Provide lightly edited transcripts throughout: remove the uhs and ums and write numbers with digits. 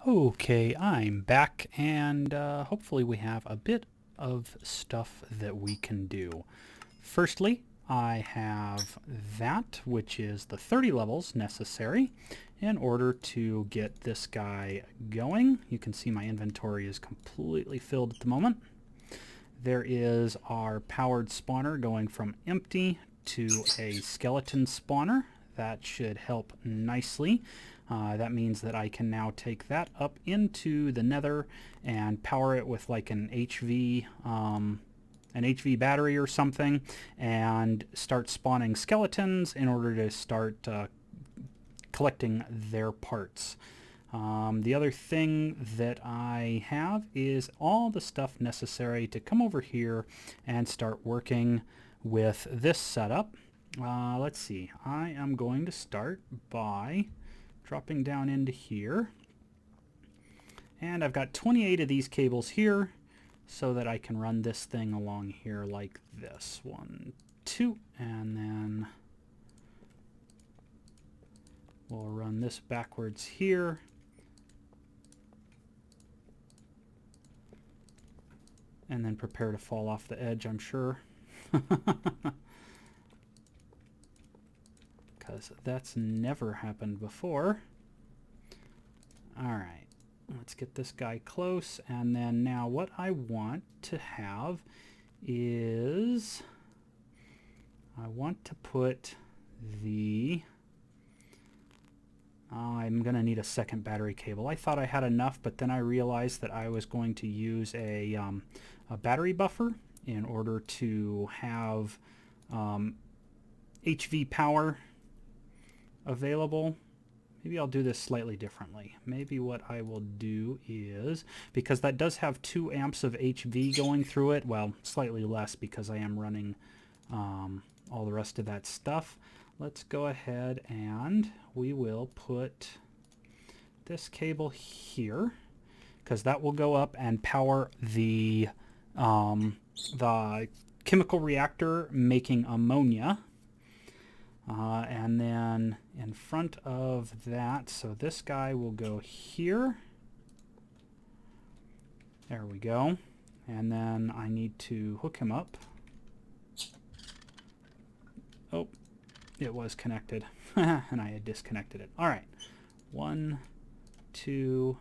Okay, I'm back, and hopefully we have a bit of stuff that we can do. Firstly, I have that, which is the 30 levels necessary in order to get this guy going. You can see my inventory is completely filled at the moment. There is our powered spawner going from empty to a skeleton spawner. That should help nicely. That means that I can now take that up into the nether and power it with like an HV battery or something, and start spawning skeletons in order to start collecting their parts. The other thing that I have is all the stuff necessary to come over here and start working with this setup. Let's see, I am going to start by dropping down into here, and I've got 28 of these cables here so that I can run this thing along here like this. 1, 2, and then we'll run this backwards here. And then prepare to fall off the edge, I'm sure. Because that's never happened before. Alright, let's get this guy close, and then now what I want to have is I want to put the I'm going to need a second battery cable. I thought I had enough, but then I realized that I was going to use a battery buffer in order to have HV power available. Maybe I'll do this slightly differently. Maybe what I will do is, because that does have 2 amps of HV going through it, well, slightly less because I am running all the rest of that stuff. Let's go ahead and we will put this cable here, because that will go up and power the chemical reactor making ammonia. And then in front of that, so this guy will go here. There we go. And then I need to hook him up. Oh, it was connected. And I had disconnected it. All right. 1, 2,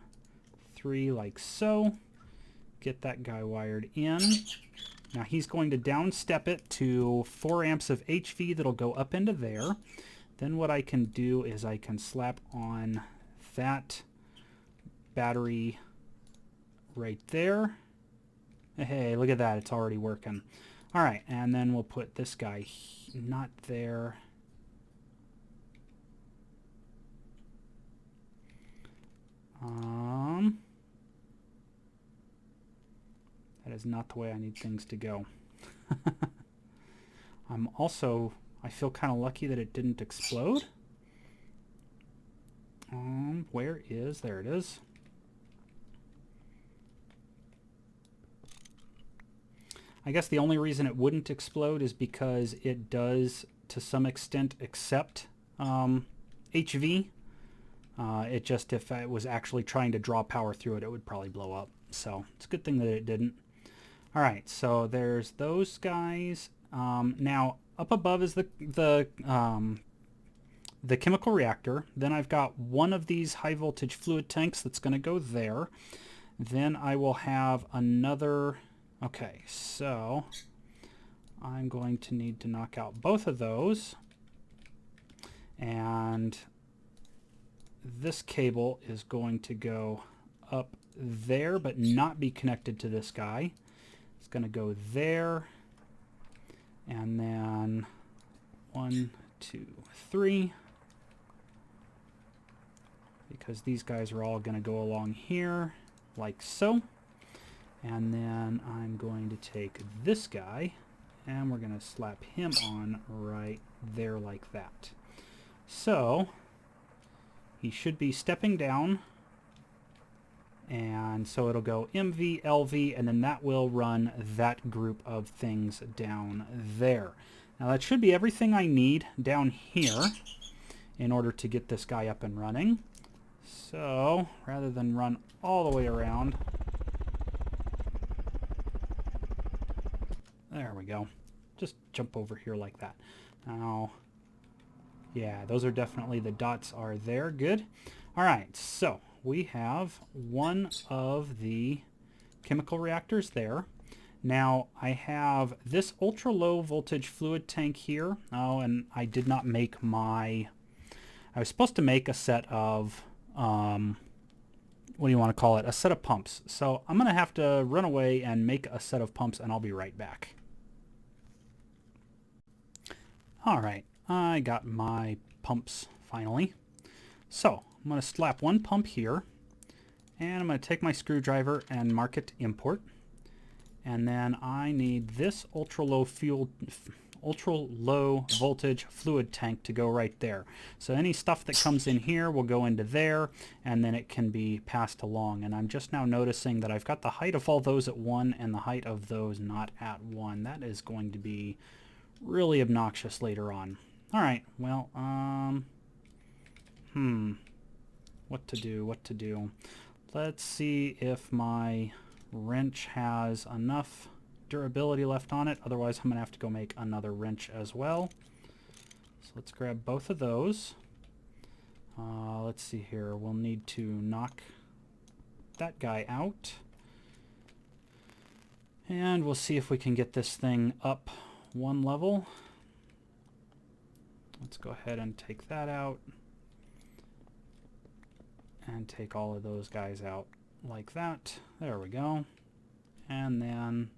3, like so. Get that guy wired in. Now he's going to downstep it to 4 amps of HV that'll go up into there. Then what I can do is I can slap on that battery right there. Hey, look at that. It's already working. All right, and then we'll put this guy not there. That is not the way I need things to go. I feel kind of lucky that it didn't explode. There it is. I guess the only reason it wouldn't explode is because it does, to some extent, accept HV. It just, if I was actually trying to draw power through it, it would probably blow up. So it's a good thing that it didn't. All right, so there's those guys. Now up above is the chemical reactor. Then I've got one of these high voltage fluid tanks that's going to go there. Then I will have another. Okay, so I'm going to need to knock out both of those, and this cable is going to go up there but not be connected to this guy. It's going to go there, and then 1, 2, 3, because these guys are all going to go along here like so. And then I'm going to take this guy and we're going to slap him on right there like that. So he should be stepping down, and so it'll go MV, LV, and then that will run that group of things down there. Now that should be everything I need down here in order to get this guy up and running. So rather than run all the way around, there we go. Just jump over here like that. Now, yeah, those are definitely, the dots are there. Good. All right, so we have one of the chemical reactors there. Now I have this ultra low voltage fluid tank here. Oh, and I did not make I was supposed to make a set of, what do you want to call it? A set of pumps. So I'm going to have to run away and make a set of pumps, and I'll be right back. All right, I got my pumps finally. So I'm going to slap one pump here, and I'm going to take my screwdriver and mark it import. And then I need this ultra low voltage fluid tank to go right there. So any stuff that comes in here will go into there, and then it can be passed along. And I'm just now noticing that I've got the height of all those at 1 and the height of those not at 1. That is going to be really obnoxious later on. All right, well, what to do? Let's see if my wrench has enough durability left on it. Otherwise, I'm going to have to go make another wrench as well. So let's grab both of those. Let's see here. We'll need to knock that guy out. And we'll see if we can get this thing up one level. Let's go ahead and take that out. And take all of those guys out like that. There we go. And then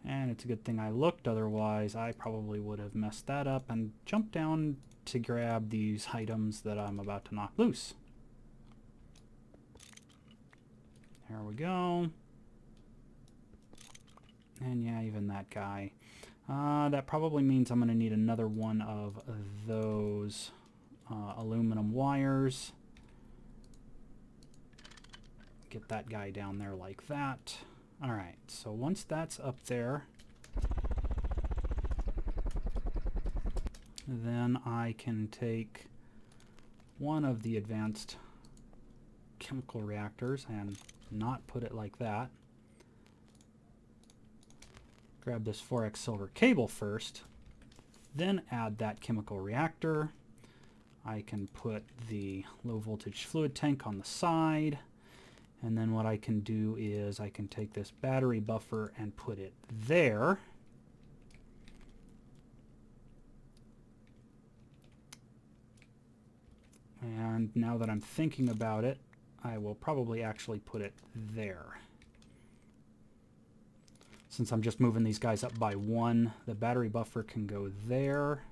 it's a good thing I looked, otherwise I probably would have messed that up and jumped down to grab these items that I'm about to knock loose. There we go. And yeah, even that guy. That probably means I'm going to need another one of those aluminum wires. Get that guy down there like that. All right, so once that's up there, then I can take one of the advanced chemical reactors and not put it like that. Grab this 4x silver cable first, then add that chemical reactor. I can put the low voltage fluid tank on the side, and then what I can do is I can take this battery buffer and put it there. And now that I'm thinking about it, I will probably actually put it there. Since I'm just moving these guys up by 1, the battery buffer can go there.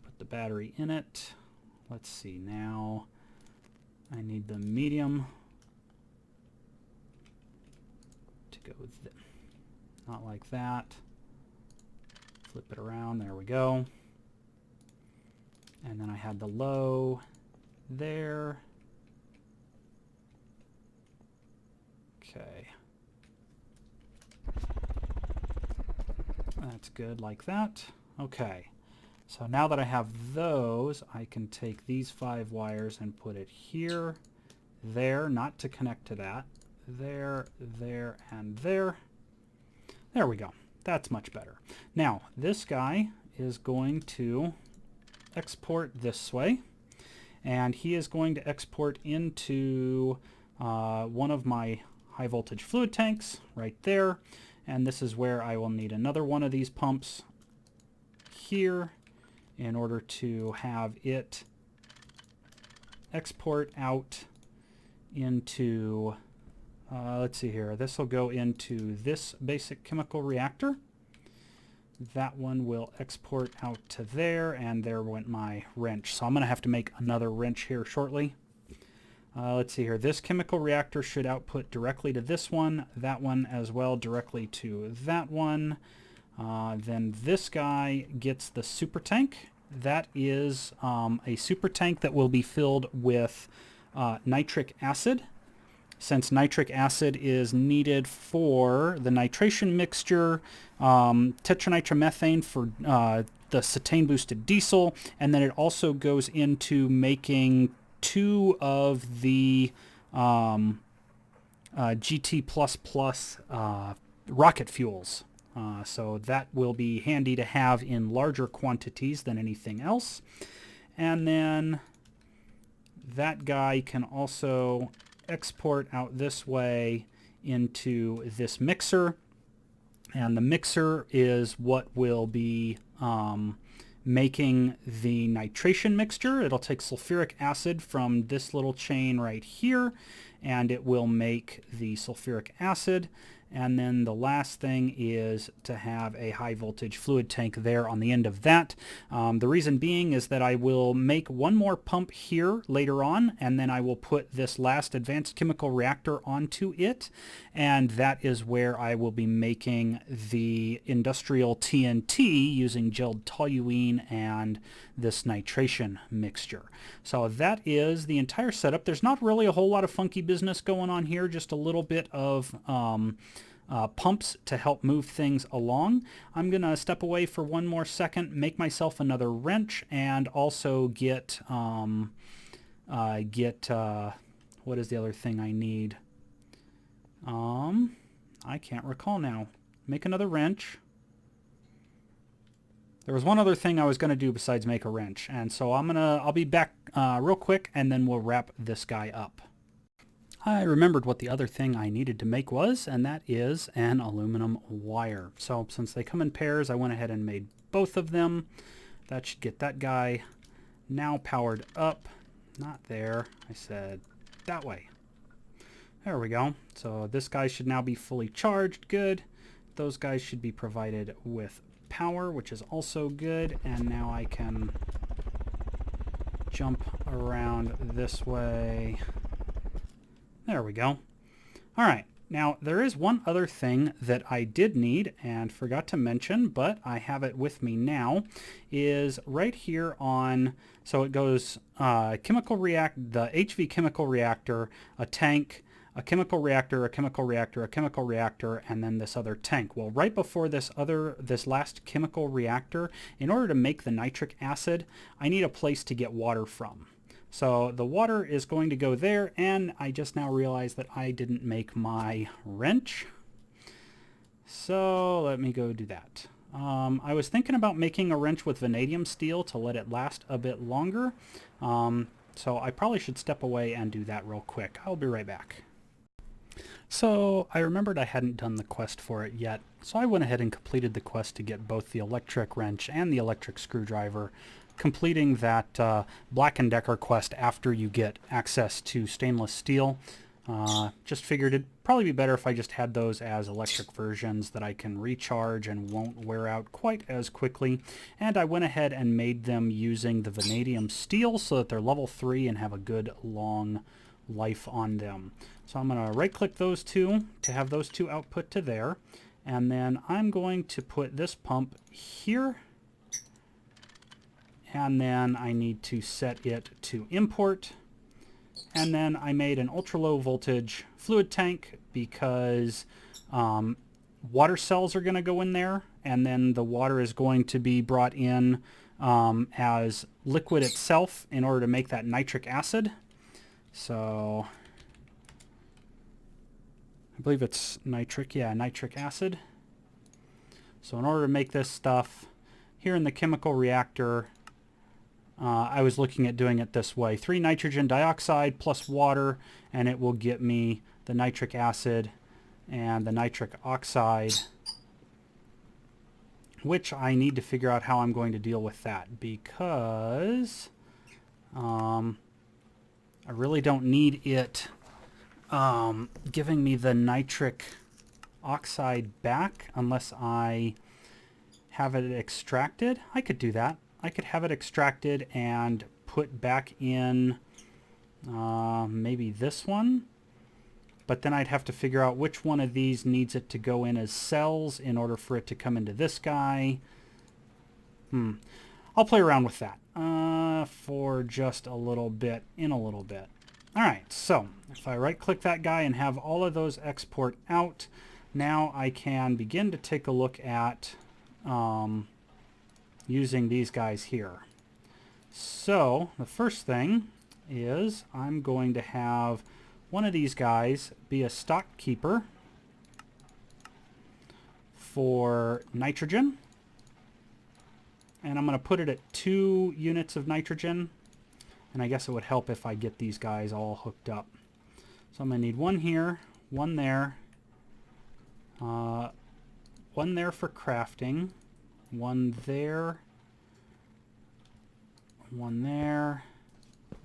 Put the battery in it. Let's see, now I need the medium to go not like that. Flip it around, there we go. And then I had the low there. Okay. That's good like that. Okay. So now that I have those, I can take these 5 wires and put it here, there, not to connect to that, there, there, and there. There we go. That's much better. Now, this guy is going to export this way, and he is going to export into one of my high voltage fluid tanks right there, and this is where I will need another one of these pumps here in order to have it export out into, let's see here, this will go into this basic chemical reactor. That one will export out to there, and there went my wrench. So I'm going to have to make another wrench here shortly. Let's see here. This chemical reactor should output directly to this one, that one as well directly to that one. Then this guy gets the super tank. That is a super tank that will be filled with nitric acid. Since nitric acid is needed for the nitration mixture, tetranitromethane for the cetane boosted diesel, and then it also goes into making 2 of the GT++ rocket fuels. So that will be handy to have in larger quantities than anything else. And then that guy can also export out this way into this mixer. And the mixer is what will be making the nitration mixture. It'll take sulfuric acid from this little chain right here, and it will make the sulfuric acid. And then the last thing is to have a high voltage fluid tank there on the end of that. The reason being is that I will make one more pump here later on, and then I will put this last advanced chemical reactor onto it, and that is where I will be making the industrial TNT using gelled toluene and this nitration mixture. So that is the entire setup. There's not really a whole lot of funky business going on here, just a little bit of pumps to help move things along. I'm going to step away for one more second, make myself another wrench, and also get what is the other thing I need? I can't recall now. Make another wrench. There was one other thing I was going to do besides make a wrench, and so I'll be back real quick, and then we'll wrap this guy up. I remembered what the other thing I needed to make was, and that is an aluminum wire. So since they come in pairs, I went ahead and made both of them. That should get that guy now powered up. Not there. I said that way. There we go. So this guy should now be fully charged. Good. Those guys should be provided with power, which is also good. And now I can jump around this way. There we go. All right. Now, there is one other thing that I did need and forgot to mention, but I have it with me now, is right here on, so it goes the HV chemical reactor, a tank, a chemical reactor, a chemical reactor, a chemical reactor, and then this other tank. Well, right before this last chemical reactor, in order to make the nitric acid, I need a place to get water from. So the water is going to go there, and I just now realized that I didn't make my wrench. So let me go do that. I was thinking about making a wrench with vanadium steel to let it last a bit longer. So I probably should step away and do that real quick. I'll be right back. So I remembered I hadn't done the quest for it yet, so I went ahead and completed the quest to get both the electric wrench and the electric screwdriver, completing that Black & Decker quest after you get access to stainless steel. Just figured it'd probably be better if I just had those as electric versions that I can recharge and won't wear out quite as quickly. And I went ahead and made them using the vanadium steel so that they're level 3 and have a good long life on them. So I'm going to right click those two to have those two output to there. And then I'm going to put this pump here. And then I need to set it to import. And then I made an ultra low voltage fluid tank because water cells are going to go in there, and then the water is going to be brought in as liquid itself in order to make that nitric acid. So I believe it's nitric acid. So in order to make this stuff here in the chemical reactor, I was looking at doing it this way. 3 nitrogen dioxide plus water, and it will get me the nitric acid and the nitric oxide, which I need to figure out how I'm going to deal with that, because I really don't need it giving me the nitric oxide back unless I have it extracted. I could do that. I could have it extracted and put back in maybe this one, but then I'd have to figure out which one of these needs it to go in as cells in order for it to come into this guy. I'll play around with that for just a little bit, All right, so if I right click that guy and have all of those export out, now I can begin to take a look at using these guys here. So the first thing is I'm going to have one of these guys be a stock keeper for nitrogen. And I'm going to put it at 2 units of nitrogen. And I guess it would help if I get these guys all hooked up. So I'm going to need one here, one there, one there for crafting, one there, one there,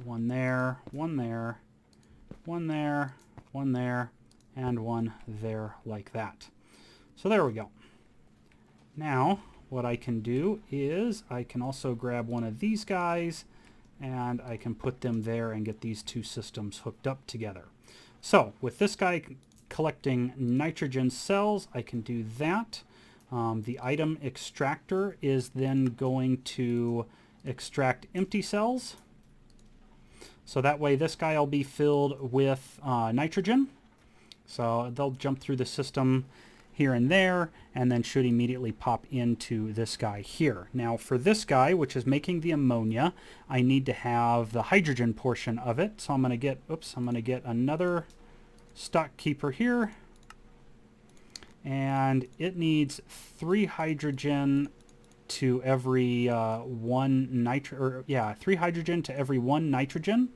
one there, one there, one there, one there, and one there like that. So there we go. Now what I can do is I can also grab one of these guys and I can put them there and get these 2 systems hooked up together. So with this guy collecting nitrogen cells, I can do that. The item extractor is then going to extract empty cells. So that way this guy will be filled with nitrogen. So they'll jump through the system here and there, and then should immediately pop into this guy here. Now for this guy, which is making the ammonia, I need to have the hydrogen portion of it. So I'm going to get, I'm going to get another stock keeper here, and it needs 3 hydrogen to every 3 hydrogen to every 1 nitrogen.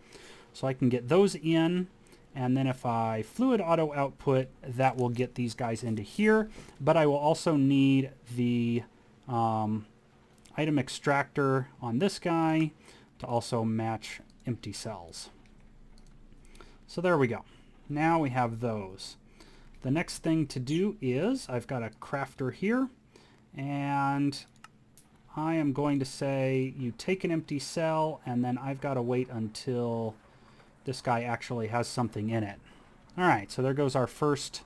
So I can get those in. And then if I fluid auto output, that will get these guys into here. But I will also need the item extractor on this guy to also match empty cells. So there we go. Now we have those. The next thing to do is I've got a crafter here, and I am going to say you take an empty cell, and then I've got to wait until this guy actually has something in it. All right, so there goes our first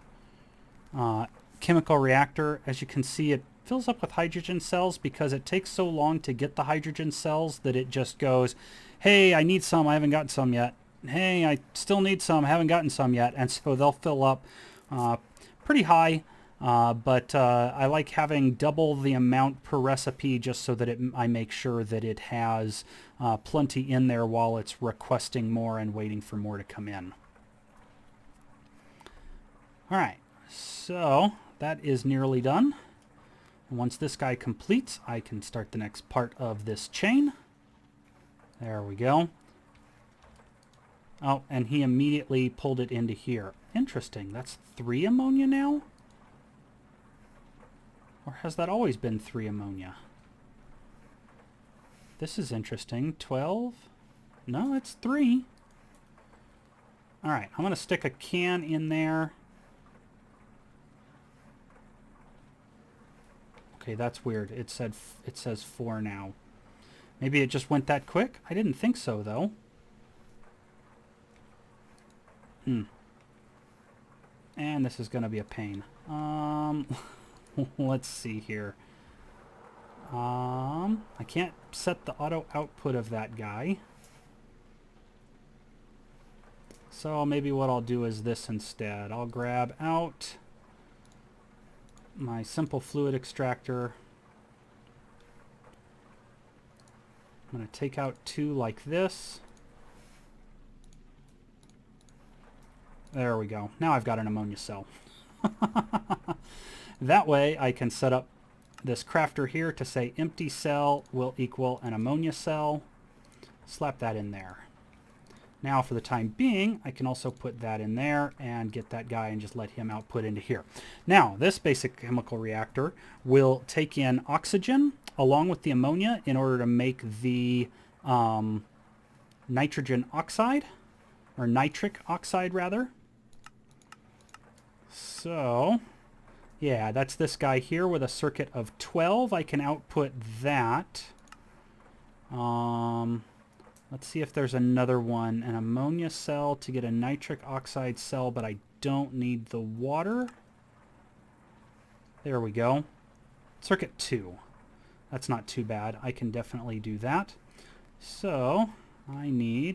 chemical reactor. As you can see, it fills up with hydrogen cells because it takes so long to get the hydrogen cells that it just goes, hey, I need some, I haven't gotten some yet. Hey, I still need some, I haven't gotten some yet. And so they'll fill up pretty high, but I like having double the amount per recipe just so that I make sure that it has plenty in there while it's requesting more and waiting for more to come in. All right, so that is nearly done. And once this guy completes, I can start the next part of this chain. There we go. Oh, and he immediately pulled it into here. Interesting, that's 3 ammonia now? Or has that always been 3 ammonia? This is interesting. 12? No, it's 3. All right, I'm going to stick a can in there. Okay, that's weird. It says 4 now. Maybe it just went that quick? I didn't think so, though. And this is going to be a pain. Let's see here. I can't set the auto output of that guy. So maybe what I'll do is this instead. I'll grab out my simple fluid extractor. I'm going to take out 2 like this. There we go. Now I've got an ammonia cell. That way I can set up this crafter here to say empty cell will equal an ammonia cell. Slap that in there. Now for the time being, I can also put that in there and get that guy and just let him output into here. Now this basic chemical reactor will take in oxygen along with the ammonia in order to make the nitrogen oxide, or nitric oxide rather. So yeah, that's this guy here with a circuit of 12. I can output that. Let's see if there's another one. An ammonia cell to get a nitric oxide cell, but I don't need the water. There we go. Circuit 2. That's not too bad. I can definitely do that. So I'm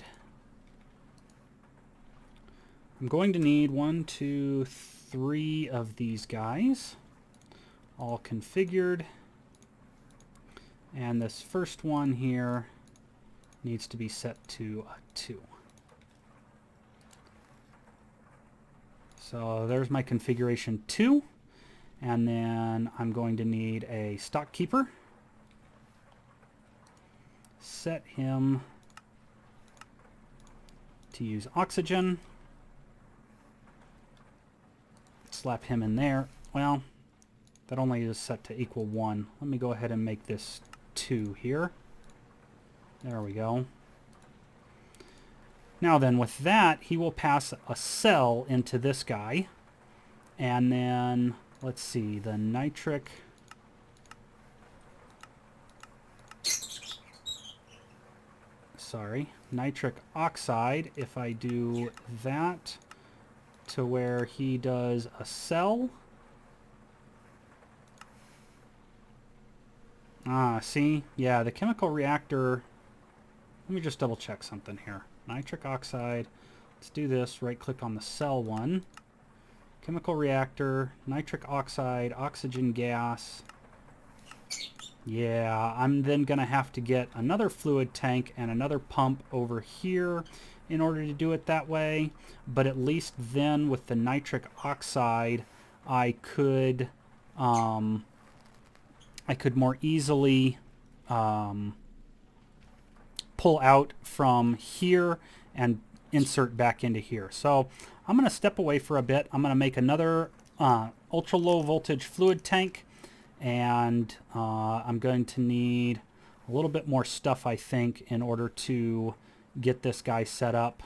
going to need 1, 2, 3 of these guys all configured, And this first one here needs to be set to a 2. So there's my configuration 2. And then I'm going to need a stock keeper. Set him to use oxygen. Slap him in there. Well, that only is set to equal 1. Let me go ahead and make this 2 here. There we go. Now then, with that, he will pass a cell into this nitric oxide. If I do that to where he does a cell. See? Yeah, the chemical reactor... Let me just double check something here. Nitric oxide. Let's do this. Right-click on the cell one. Chemical reactor, nitric oxide, oxygen gas. Yeah, I'm then going to have to get another fluid tank and another pump over here in order to do it that way. But at least then with the nitric oxide, I could more easily pull out from here and insert back into here. So I'm going to step away for a bit. I'm going to make another ultra low voltage fluid tank, and I'm going to need a little bit more stuff, I think, in order to get this guy set up.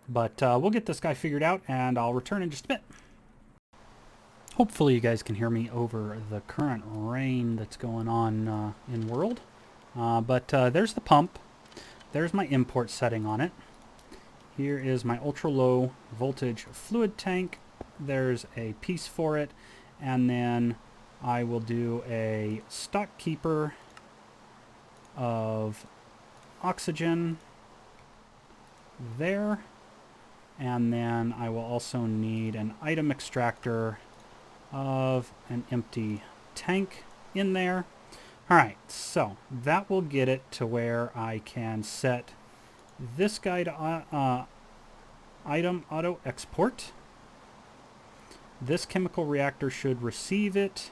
But we'll get this guy figured out, and I'll return in just a bit. Hopefully you guys can hear me over the current rain that's going on in world. But there's the pump. There's my import setting on it. Here is my ultra low voltage fluid tank. There's a piece for it. And then I will do a stock keeper of oxygen there. And then I will also need an item extractor of an empty tank in there. Alright, so that will get it to where I can set this guy to item auto export. This chemical reactor should receive it,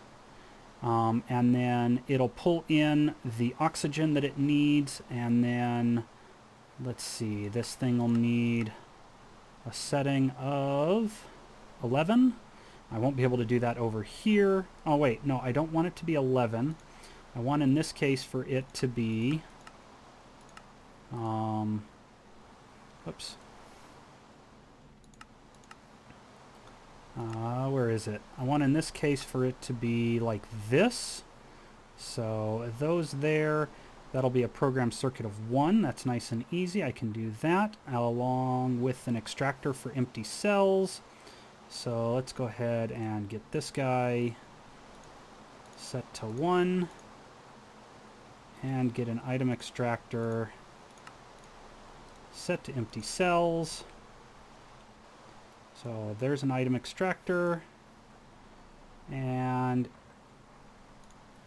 and then it'll pull in the oxygen that it needs, and then let's see, this thing will need a setting of 11. I won't be able to do that over here. Oh wait, no, I don't want it to be 11. I want in this case for it to be, oops. Where is it? I want in this case for it to be like this. So those there, that'll be a program circuit of 1. That's nice and easy. I can do that along with an extractor for empty cells. So let's go ahead and get this guy set to 1. And get an item extractor set to empty cells. So there's an item extractor, and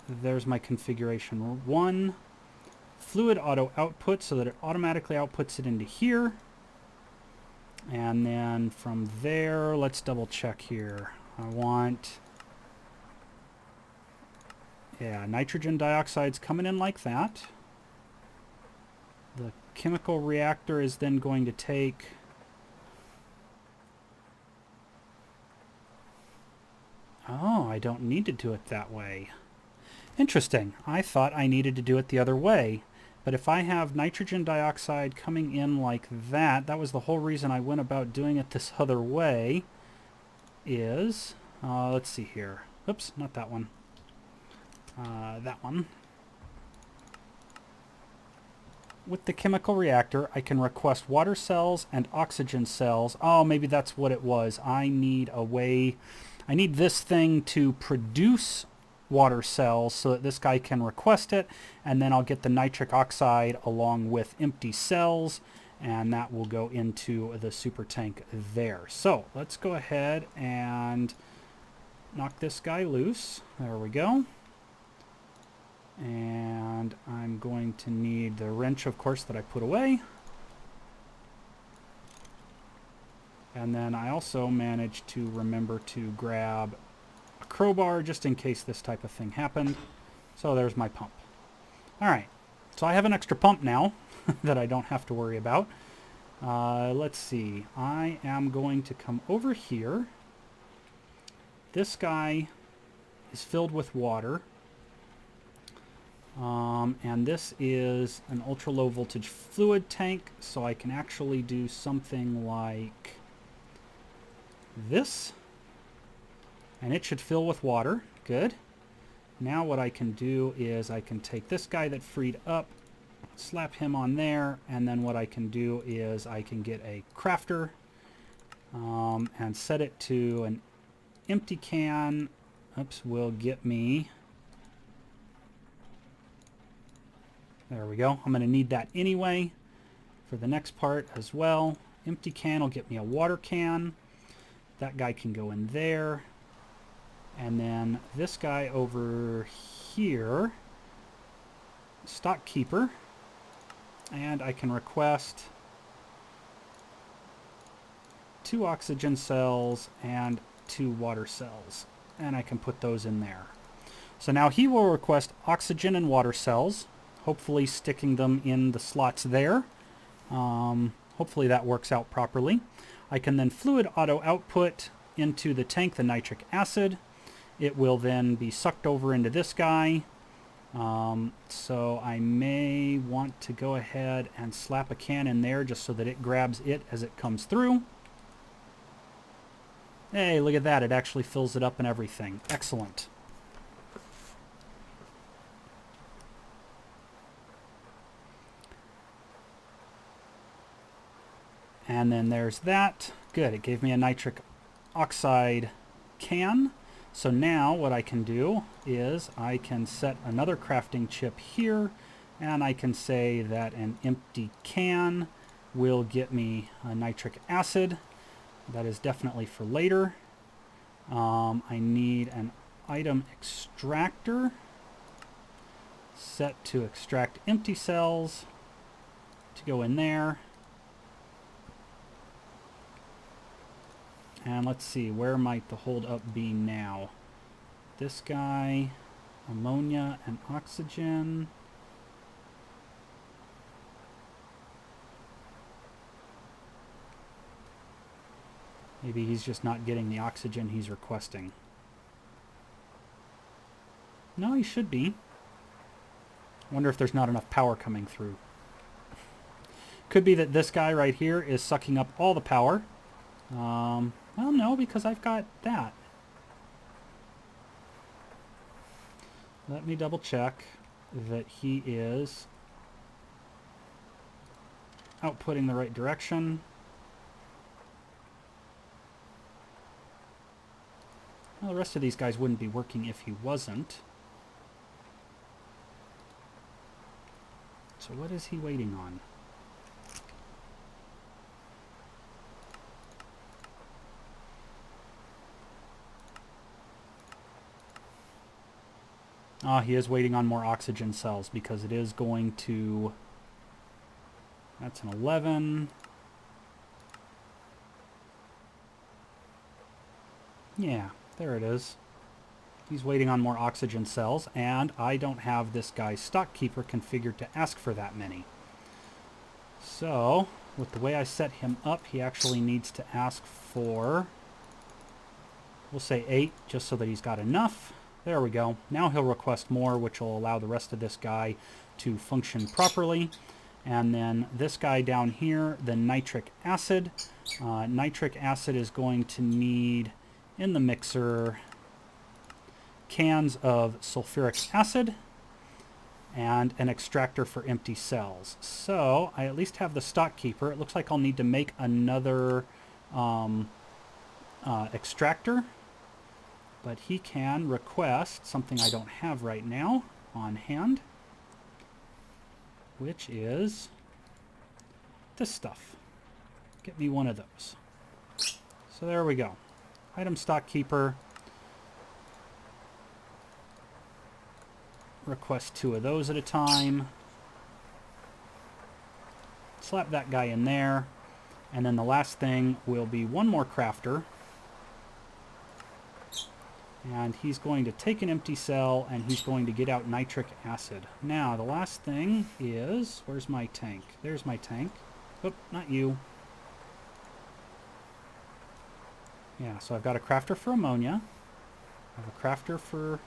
there's my configuration 1. Fluid auto output so that it automatically outputs it into here. And then from there, let's double check here. I want... Yeah, nitrogen dioxide's coming in like that. The chemical reactor is then going to take... Oh, I don't need to do it that way. Interesting. I thought I needed to do it the other way. But if I have nitrogen dioxide coming in like that, that was the whole reason I went about doing it this other way, is... let's see here. Oops, not that one. That one. With the chemical reactor, I can request water cells and oxygen cells. Oh, maybe that's what it was. I need a way... I need this thing to produce water cells so that this guy can request it, and then I'll get the nitric oxide along with empty cells, and that will go into the super tank there. So let's go ahead and knock this guy loose. There we go. And I'm going to need the wrench, of course, that I put away. And then I also managed to remember to grab a crowbar just in case this type of thing happened. So there's my pump. All right, so I have an extra pump now that I don't have to worry about. Let's see, I am going to come over here. This guy is filled with water. And this is an ultra low voltage fluid tank, so I can actually do something like this. And it should fill with water. Good. Now what I can do is I can take this guy that freed up, slap him on there, and then what I can do is I can get a crafter and set it to an empty can. Oops, will get me... There we go. I'm going to need that anyway for the next part as well. Empty can will get me a water can. That guy can go in there. And then this guy over here, stock keeper. And I can request 2 oxygen cells and 2 water cells. And I can put those in there. So now he will request oxygen and water cells, hopefully sticking them in the slots there. Hopefully that works out properly. I can then fluid auto output into the tank the nitric acid. It will then be sucked over into this guy. So I may want to go ahead and slap a can in there just so that it grabs it as it comes through. Hey, look at that. It actually fills it up and everything. Excellent. And then there's that. Good, it gave me a nitric oxide can. So now what I can do is I can set another crafting chip here, and I can say that an empty can will get me a nitric acid. That is definitely for later. I need an item extractor set to extract empty cells to go in there. And let's see, where might the hold up be now? This guy, ammonia and oxygen. Maybe he's just not getting the oxygen he's requesting. No, he should be. Wonder if there's not enough power coming through. Could be that this guy right here is sucking up all the power. Well, no, because I've got that. Let me double check that he is outputting the right direction. Well, the rest of these guys wouldn't be working if he wasn't. So what is he waiting on? He is waiting on more oxygen cells because it is going to... That's an 11. Yeah, there it is. He's waiting on more oxygen cells, and I don't have this guy's stock keeper configured to ask for that many. So, with the way I set him up, he actually needs to ask for, we'll say 8, just so that he's got enough. There we go. Now he'll request more, which will allow the rest of this guy to function properly. And then this guy down here, the nitric acid. Nitric acid is going to need, in the mixer, cans of sulfuric acid and an extractor for empty cells. So I at least have the stock keeper. It looks like I'll need to make another extractor. But he can request something I don't have right now on hand, which is this stuff. Get me one of those. So there we go. Item stock keeper. request 2 of those at a time. Slap that guy in there. And then the last thing will be 1 more crafter. And he's going to take an empty cell and he's going to get out nitric acid. Now, the last thing is... Where's my tank? There's my tank. Oh, not you. Yeah, so I've got a crafter for ammonia. I have a crafter for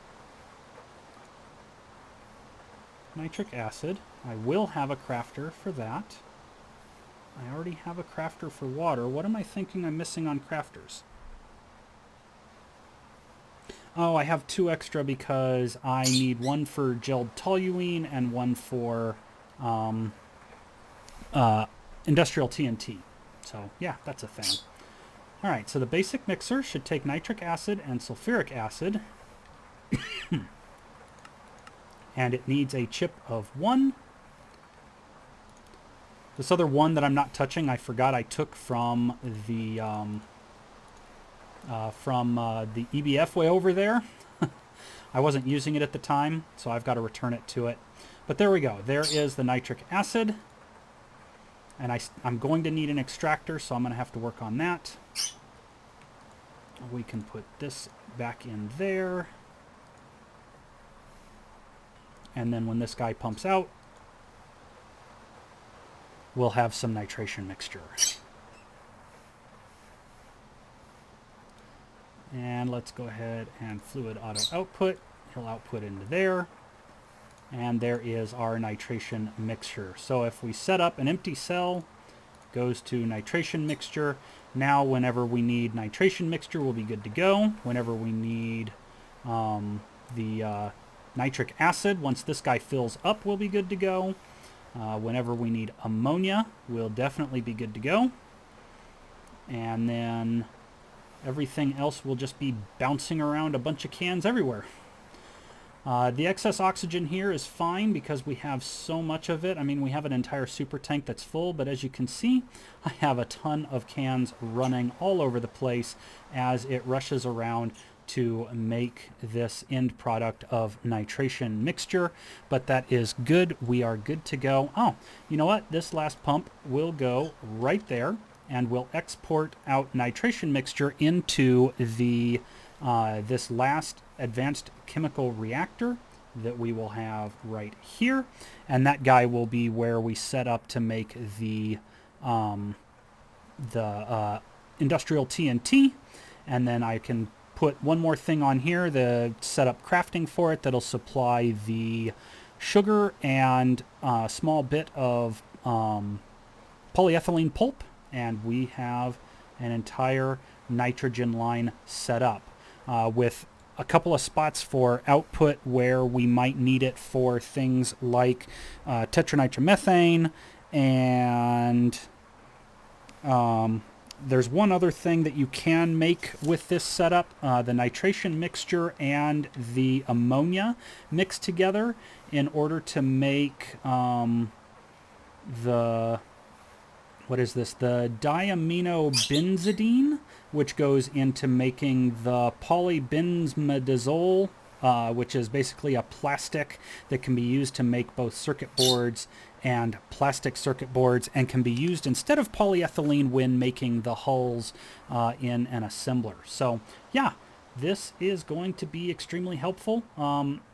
nitric acid. I will have a crafter for that. I already have a crafter for water. What am I thinking I'm missing on crafters? Oh, I have 2 extra because I need 1 for gelled toluene and 1 for industrial TNT. So, yeah, that's a thing. All right, so the basic mixer should take nitric acid and sulfuric acid. And it needs a chip of 1. This other 1 that I'm not touching, I forgot I took from the EBF way over there. I wasn't using it at the time, so I've got to return it to it. But there we go. There is the nitric acid. And I'm going to need an extractor, so I'm going to have to work on that. We can put this back in there. And then when this guy pumps out, we'll have some nitration mixture. And let's go ahead and fluid auto output. He'll output into there. And there is our nitration mixture. So if we set up an empty cell, goes to nitration mixture. Now whenever we need nitration mixture, we'll be good to go. Whenever we need the nitric acid, once this guy fills up, we'll be good to go. Whenever we need ammonia, we'll definitely be good to go. And then everything else will just be bouncing around a bunch of cans everywhere. The excess oxygen here is fine because we have so much of it. I mean, we have an entire super tank that's full, but as you can see, I have a ton of cans running all over the place as it rushes around to make this end product of nitration mixture. But that is good. We are good to go. Oh, you know what? This last pump will go right there and we'll export out nitration mixture into the this last advanced chemical reactor that we will have right here, and that guy will be where we set up to make the industrial TNT. And then I can put 1 more thing on here, the setup crafting for it, that'll supply the sugar and a small bit of polyethylene pulp, and we have an entire nitrogen line set up with a couple of spots for output where we might need it for things like tetranitromethane, and there's one other thing that you can make with this setup. The nitration mixture and the ammonia mixed together in order to make the diaminobenzidine, which goes into making the polybenzimidazole, which is basically a plastic that can be used to make both circuit boards and plastic circuit boards, and can be used instead of polyethylene when making the hulls in an assembler. So yeah, this is going to be extremely helpful.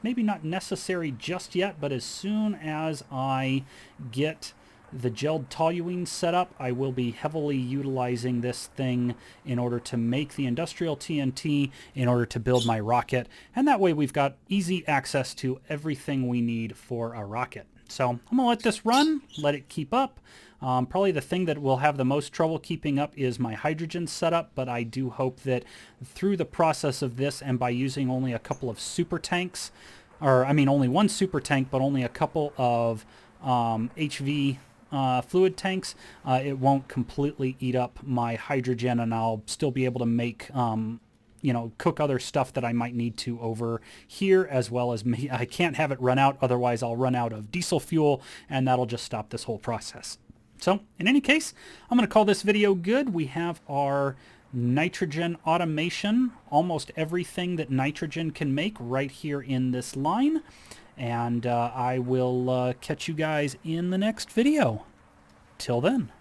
Maybe not necessary just yet, but as soon as I get the gelled toluene setup, I will be heavily utilizing this thing in order to make the industrial TNT, in order to build my rocket, and that way we've got easy access to everything we need for a rocket. So I'm gonna let this run, let it keep up. Probably the thing that will have the most trouble keeping up is my hydrogen setup, but I do hope that through the process of this, and by using only a couple of super tanks, or I mean only 1 super tank, but only a couple of HV fluid tanks, it won't completely eat up my hydrogen, and I'll still be able to make cook other stuff that I might need to over here, as well as I can't have it run out, otherwise I'll run out of diesel fuel, and that'll just stop this whole process. So in any case, I'm going to call this video good. We have our nitrogen automation, almost everything that nitrogen can make right here in this line. And I will catch you guys in the next video. Till then.